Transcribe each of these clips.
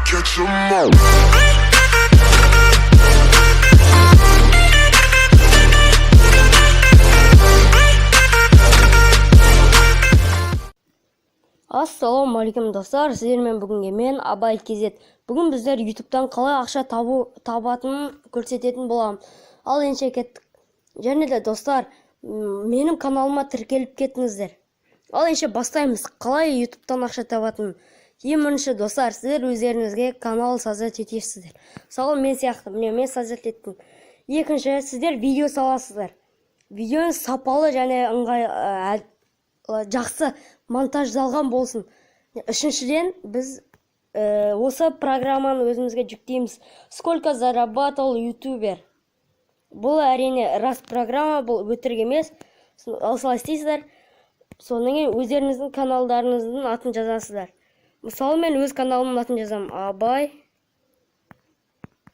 catch 'em all. Ассалаумағалейкум достар, сіздермен бүгінге мен Абай Кезет. Бүгін біздер YouTube'дан қалай ақша табатынын көрсететін боламын. Ал енше кеттік. Және де достар, менің каналыма тіркеліп кетіңіздер. Ал енше бастаймыз. Қалай YouTube'дан ақша табатынын. Ең бірінші достар, сіздер өздеріңізге канал создать етесіздер. Мысалы мен сияқты, мен создать еттім. Екінші, сіздер видео саласыздар. Видеоны сапалы және жақсы монтаждалған болсын. Үшіншіден, біз осы программаны өзімізге жүктейміз. Сколько зарабатывал ютубер. Бұл әрине рас программа, бұл өтірік емес. Осылай істейсіздер. Содан кейін өздеріңіздің каналдарыңыздың атын жазасыздар. Мысалы мен өз каналымның атын жазамын. Абай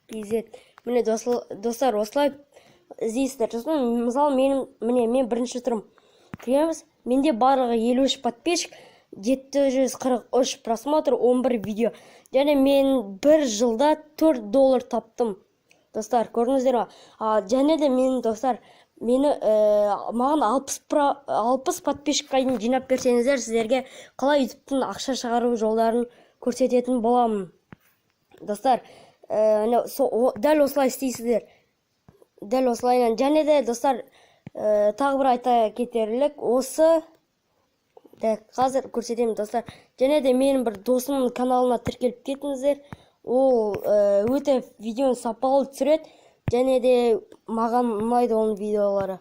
Кезет. Міне достар, осылай іздейсіздер. Мысалы мен бірінші тұрым. Кіреміз. Менде барлығы 53 подписчик, 743 просмотр, 11 видео. Және мен бір жылда $4 таптым. Достар, көрдіңіздер ма? Және де мен достар, маған 60 подписчикқа дейін жинап берсеңіздер, сіздерге қалай YouTube'тың ақша шығару жолдарын көрсететін боламын. Достар, дәл осылай істейсіздер. Дәл осылай. Және де достар, тағы бір айта кетерлік, осы қазір көрсетемін достар. Және де менің бір досымның каналына тіркеліп кетіңіздер. Ол өте видеоны сапалы түсіреді. Және де маған ұнайды оның видеолары.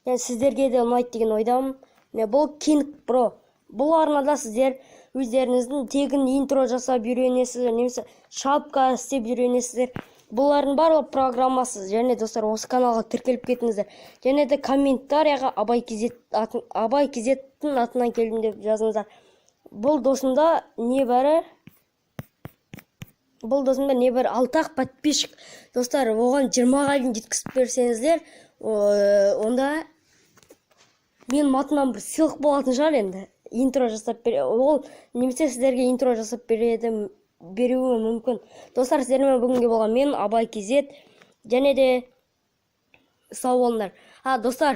Сіздерге де ұнайды деген ойдамын. Бұл King Pro. Бұл арнада сіздер өздеріңіздің тегін интро жасап үйренесіздер, немесе шапка істеп үйренесіздер. Бұлардың барлық программасы. Және достар, осы каналға тіркеліп кетіңіздер. Және де комментарияға Абай Кезеттің атынан келдім деп жазыңыздар. Бұл досымда небәрі 6 подписчик. Достар, оған 20-ға дейін жеткізіп берсеңіздер, онда мен атымнан бір сыйлық болатын шығар енді. Интро жасап ол немесе сіздерге интро жасап беруі мүмкін. Достар, сіздермен бүгінге болған мен Абай Кезет. Және де сау болыңдар. Достар,